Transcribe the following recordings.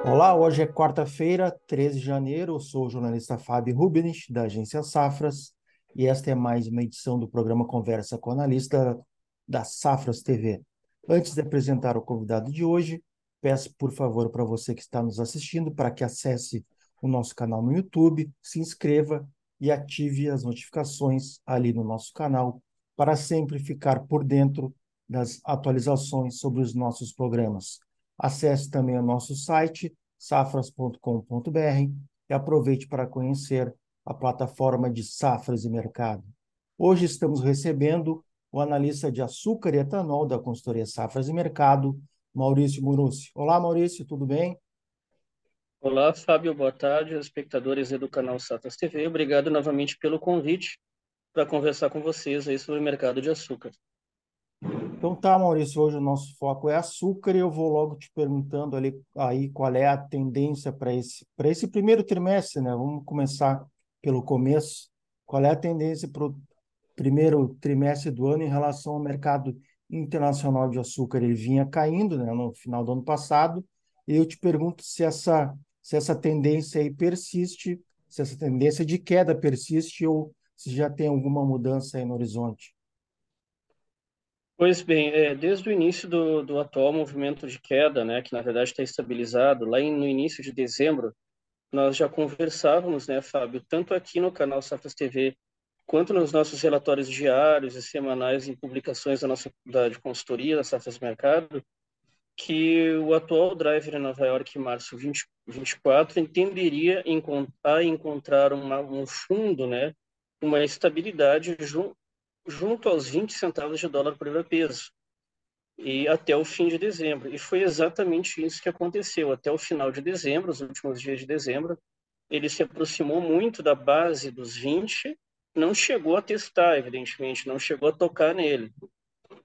Olá, hoje é quarta-feira, 13 de janeiro. Eu sou o jornalista Fábio Rubinich, da agência Safras, e esta é mais uma edição do programa Conversa com o Analista da Safras TV. Antes de apresentar o convidado de hoje, peço, por favor, para você que está nos assistindo, para que acesse o nosso canal no YouTube, se inscreva e ative as notificações ali no nosso canal, para sempre ficar por dentro das atualizações sobre os nossos programas. Acesse também o nosso site, safras.com.br, e aproveite para conhecer a plataforma de Safras e Mercado. Hoje estamos recebendo o analista de açúcar e etanol da consultoria Safras e Mercado, Maurício Munussi. Olá, Maurício, tudo bem? Olá, Fábio, boa tarde, aos espectadores aí do canal Satas TV. Obrigado novamente pelo convite para conversar com vocês aí sobre o mercado de açúcar. Então tá, Maurício, hoje o nosso foco é açúcar e eu vou logo te perguntando ali aí qual é a tendência para esse primeiro trimestre, né? Vamos começar pelo começo. Qual é a tendência para o primeiro trimestre do ano em relação ao mercado internacional de açúcar? Ele vinha caindo, né, no final do ano passado, e eu te pergunto se essa tendência aí persiste, se essa tendência de queda persiste ou se já tem alguma mudança aí no horizonte. Pois bem, desde o início do atual movimento de queda, né, que na verdade está estabilizado, no início de dezembro, nós já conversávamos, né, Fábio, tanto aqui no canal Safras TV, quanto nos nossos relatórios diários e semanais em publicações de consultoria da Safras Mercado, que o atual driver em Nova York, em março 2024, tenderia a encontrar um fundo, né, uma estabilidade junto aos 20 centavos de dólar por libra-peso, e até o fim de dezembro. E foi exatamente isso que aconteceu. Até o final de dezembro, os últimos dias de dezembro, ele se aproximou muito da base dos 20, não chegou a testar, evidentemente, não chegou a tocar nele,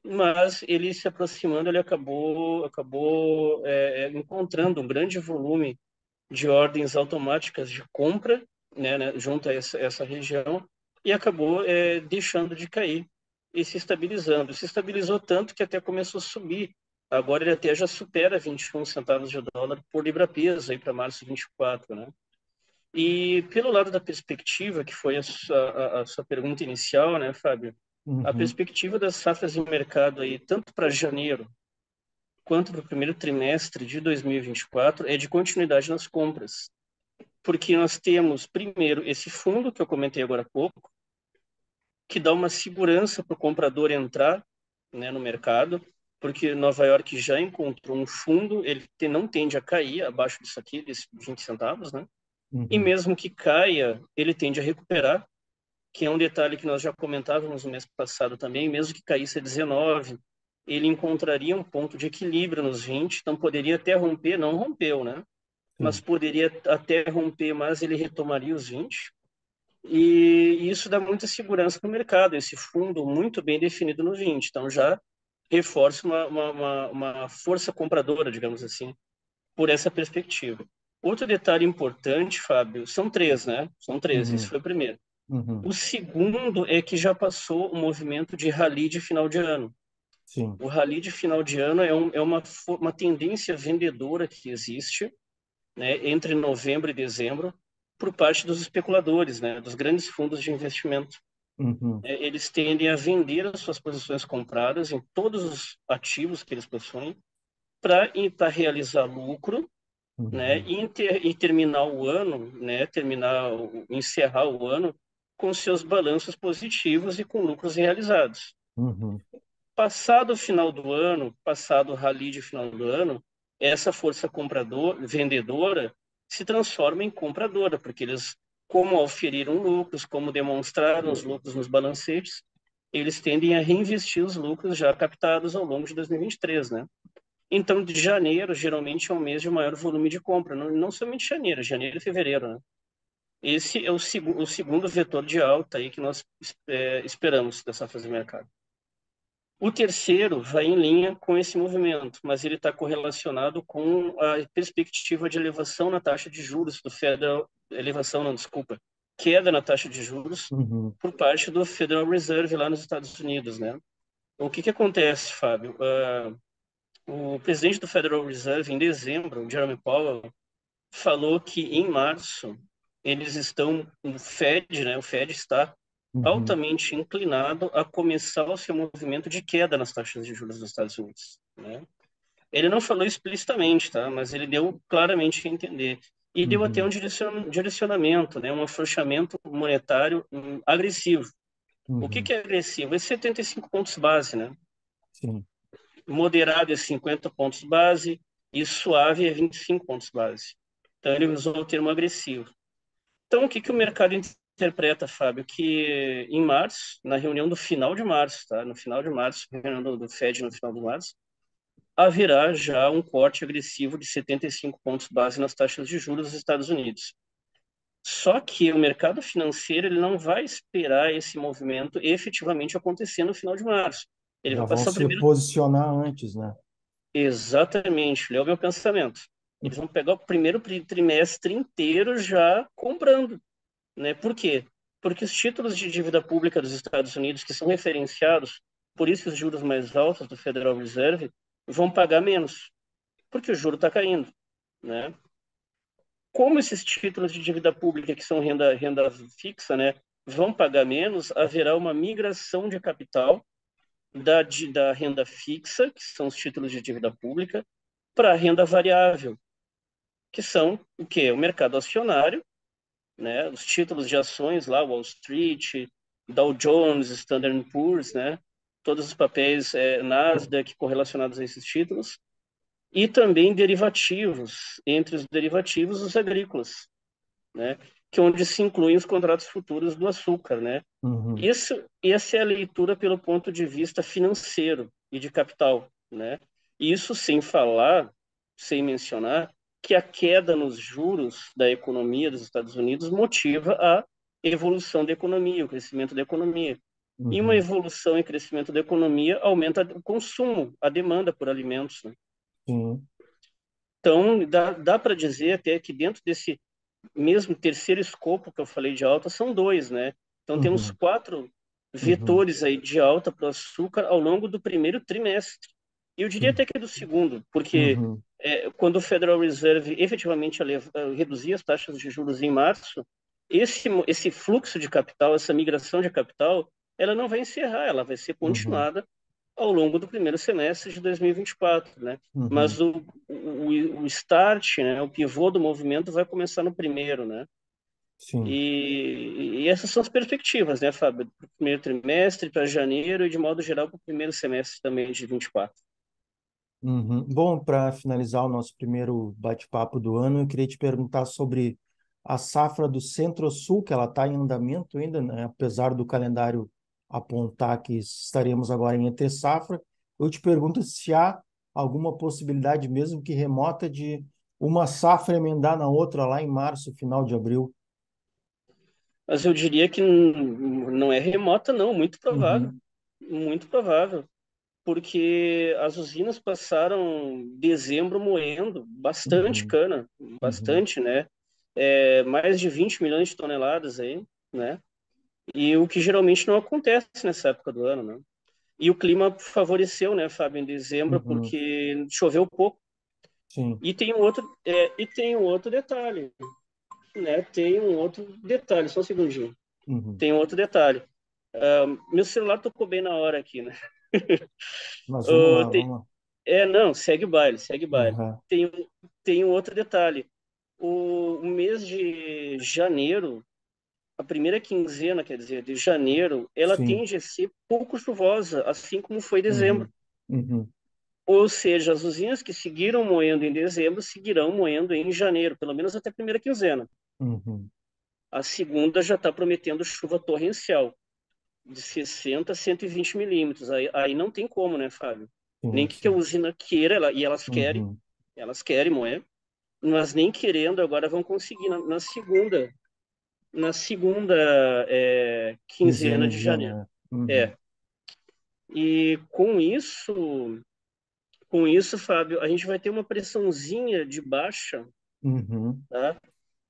mas ele se aproximando, ele acabou encontrando um grande volume de ordens automáticas de compra, né, junto a essa região, e acabou deixando de cair e se estabilizando. Se estabilizou tanto que até começou a subir. Agora ele até já supera 21 centavos de dólar por libra-peso para março de 24, né? E pelo lado da perspectiva, que foi a sua pergunta inicial, né, Fábio? A Uhum. perspectiva das safras de mercado aí, tanto para janeiro quanto para o primeiro trimestre de 2024, é de continuidade nas compras. Porque nós temos, primeiro, esse fundo que eu comentei agora há pouco, que dá uma segurança para o comprador entrar, né, no mercado, porque Nova York já encontrou um fundo, não tende a cair abaixo disso aqui, desses 20 centavos, né? E Uhum. mesmo que caia, ele tende a recuperar, que é um detalhe que nós já comentávamos no mês passado também, mesmo que caísse a 19, ele encontraria um ponto de equilíbrio nos 20, então poderia até romper, não rompeu, né? Mas Sim. poderia até romper, mas ele retomaria os 20. E isso dá muita segurança para o mercado, esse fundo muito bem definido no 20. Então já reforça uma força compradora, digamos assim, por essa perspectiva. Outro detalhe importante, Fábio, são três, né? São três, esse Uhum. foi o primeiro. Uhum. O segundo é que já passou o movimento de rally de final de ano. Sim. O rally de final de ano é uma tendência vendedora que existe, né, entre novembro e dezembro, por parte dos especuladores, né, dos grandes fundos de investimento. Uhum. Eles tendem a vender as suas posições compradas em todos os ativos que eles possuem para realizar lucro, né, Uhum. e terminar o ano, né, encerrar o ano com seus balanços positivos e com lucros realizados. Uhum. Passado o final do ano, passado o rally de final do ano, essa força vendedora se transforma em compradora, porque eles, como auferiram lucros, como demonstraram os lucros nos balancetes, eles tendem a reinvestir os lucros já captados ao longo de 2023, né? Então, de janeiro, geralmente, é um mês de maior volume de compra, não somente janeiro e fevereiro, né? Esse é o segundo vetor de alta aí que nós esperamos dessa fase de mercado. O terceiro vai em linha com esse movimento, mas ele está correlacionado com a perspectiva de elevação na taxa de juros do Federal, elevação, não, desculpa, queda na taxa de juros Uhum. por parte do Federal Reserve lá nos Estados Unidos, né? O que acontece, Fábio? O presidente do Federal Reserve, em dezembro, Jeremy Powell, falou que em março eles estão, o Fed, né, o Fed está Uhum, altamente inclinado a começar o seu movimento de queda nas taxas de juros dos Estados Unidos, né? Ele não falou explicitamente, tá? Mas ele deu claramente a entender. E deu até um uhum, direcionamento, né? Um afrouxamento monetário agressivo. O que uhum, que é agressivo? É 75 pontos base, né? sim. Moderado é 50 pontos base e suave é 25 pontos base. Então ele usou o termo agressivo. Então o que que o mercado interpreta, Fábio? Que em março, na reunião do final de março, tá? No final de março, reunião do Fed no final de março, haverá já um corte agressivo de 75 pontos base nas taxas de juros dos Estados Unidos. Só que o mercado financeiro ele não vai esperar esse movimento efetivamente acontecer no final de março. Ele Já vai vão passar o se primeiro. posicionar antes, né? Exatamente, leu meu pensamento. Eles vão pegar o primeiro trimestre inteiro já comprando, né? Por quê? Porque os títulos de dívida pública dos Estados Unidos, que são referenciados, por isso os juros mais altos do Federal Reserve, vão pagar menos, porque o juro está caindo, né? Como esses títulos de dívida pública, que são renda fixa, né, vão pagar menos, haverá uma migração de capital da renda fixa, que são os títulos de dívida pública, para a renda variável, que são o quê? O mercado acionário, né, os títulos de ações lá, Wall Street, Dow Jones, Standard Poor's, né, todos os papéis Nasdaq correlacionados a esses títulos, e também derivativos, entre os derivativos, os agrícolas, né? Que é onde se incluem os contratos futuros do açúcar, né? Uhum, Essa é a leitura pelo ponto de vista financeiro e de capital, né? Isso sem falar, sem mencionar que a queda nos juros da economia dos Estados Unidos motiva a evolução da economia, o crescimento da economia. E uma uhum, evolução e crescimento da economia aumenta o consumo, a demanda por alimentos, né? sim. Então, dá para dizer até que dentro desse mesmo terceiro escopo que eu falei de alta, são dois, né? Então temos Uhum, quatro uhum, vetores aí de alta para o açúcar ao longo do primeiro trimestre. E eu diria sim. até que é do segundo, porque Uhum, quando o Federal Reserve efetivamente reduzir as taxas de juros em março, esse fluxo de capital, essa migração de capital, ela não vai encerrar, ela vai ser uhum, continuada ao longo do primeiro semestre de 2024, né? uhum, Mas o start, né, o pivô do movimento vai começar no primeiro, né? sim. E essas são as perspectivas, né, Fábio? Para o primeiro trimestre, para janeiro e, de modo geral, para o primeiro semestre também de 24. Uhum. Bom, para finalizar o nosso primeiro bate-papo do ano, eu queria te perguntar sobre a safra do Centro-Sul, que ela está em andamento ainda, né? Apesar do calendário apontar que estaremos agora em entre safra. Eu te pergunto se há alguma possibilidade, mesmo que remota, de uma safra emendar na outra lá em março, final de abril. Mas eu diria que não é remota, não, Uhum, muito provável, porque as usinas passaram dezembro moendo bastante uhum, cana, uhum, bastante, né? Mais de 20 milhões de toneladas aí, né? E o que geralmente não acontece nessa época do ano, né? E o clima favoreceu, né, Fábio, em dezembro, uhum, porque choveu pouco. sim. E tem um outro detalhe, né? Tem um outro detalhe, só um segundinho. Uhum. Tem um outro detalhe. Meu celular tocou bem na hora aqui, né? Mas vamos Uh, lá, tem, vamos lá. não, segue o baile, segue o baile. Aham, Tem um outro detalhe. O mês de janeiro, a primeira quinzena, quer dizer, de janeiro, ela sim. tende a ser pouco chuvosa, assim como foi dezembro. Uhum, uhum, Ou seja, as usinas que seguiram moendo em dezembro seguirão moendo em janeiro, pelo menos até a primeira quinzena. uhum. A segunda já está prometendo chuva torrencial, de 60 a 120 milímetros. Aí não tem como, né, Fábio? Nem Sim, que a sim. usina queira, e Uhum. elas querem moer, mas nem querendo agora vão conseguir na segunda Quinzena quinzena de de janeiro. janeiro. Uhum. É. E com isso, Fábio, a gente vai ter uma pressãozinha de baixa, Uhum. tá?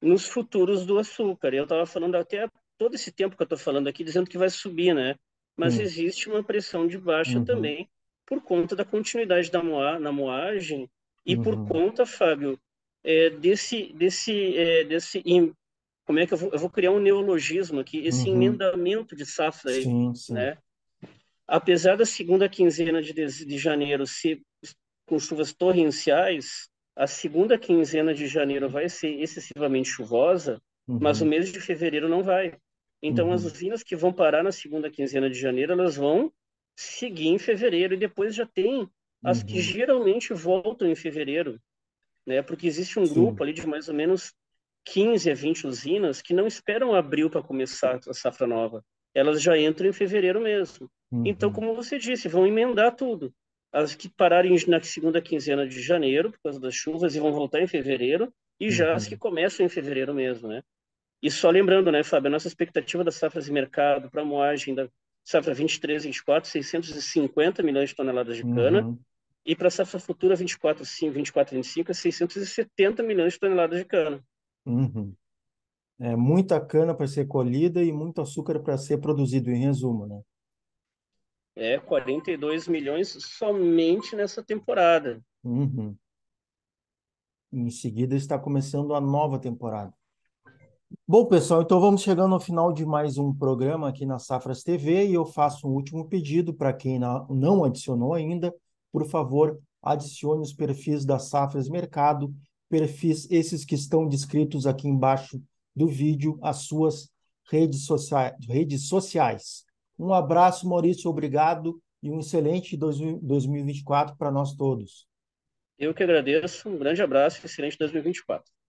Nos futuros do açúcar. Eu estava falando até todo esse tempo que eu estou falando aqui, dizendo que vai subir, né? Mas Sim. existe uma pressão de baixa Uhum. também por conta da continuidade na moagem e por Uhum. conta, Fábio, como é que eu vou criar um neologismo aqui, esse Uhum. emendamento de safra aí, Sim, sim. né? Apesar da segunda quinzena de janeiro ser com chuvas torrenciais, a segunda quinzena de janeiro vai ser excessivamente chuvosa, mas o Uhum. mês de fevereiro não vai. Então, as Uhum. usinas que vão parar na segunda quinzena de janeiro, elas vão seguir em fevereiro, e depois já tem as que Uhum. geralmente voltam em fevereiro, né? Porque existe um grupo Sim. ali de mais ou menos 15 a 20 usinas que não esperam abril para começar a safra nova. Elas já entram em fevereiro mesmo. Então, Uhum. como você disse, vão emendar tudo. As que pararem na segunda quinzena de janeiro, por causa das chuvas, e vão voltar em fevereiro, e já as que Uhum. começam em fevereiro mesmo, né? E só lembrando, né, Fábio, a nossa expectativa das safras de mercado para a moagem da safra 23, 24, 650 milhões de toneladas de cana, Uhum. e para a safra futura 24, sim, 24, 25, é 670 milhões de toneladas de cana. Uhum. É muita cana para ser colhida e muito açúcar para ser produzido, em resumo, né? 42 milhões somente nessa temporada. Uhum. Em seguida está começando a nova temporada. Bom, pessoal, então vamos chegando ao final de mais um programa aqui na Safras TV e eu faço um último pedido para quem não adicionou ainda, por favor, adicione os perfis da Safras Mercado, perfis esses que estão descritos aqui embaixo do vídeo, as suas redes sociais. Um abraço, Maurício, obrigado e um excelente 2024 para nós todos. Eu que agradeço, um grande abraço e excelente 2024.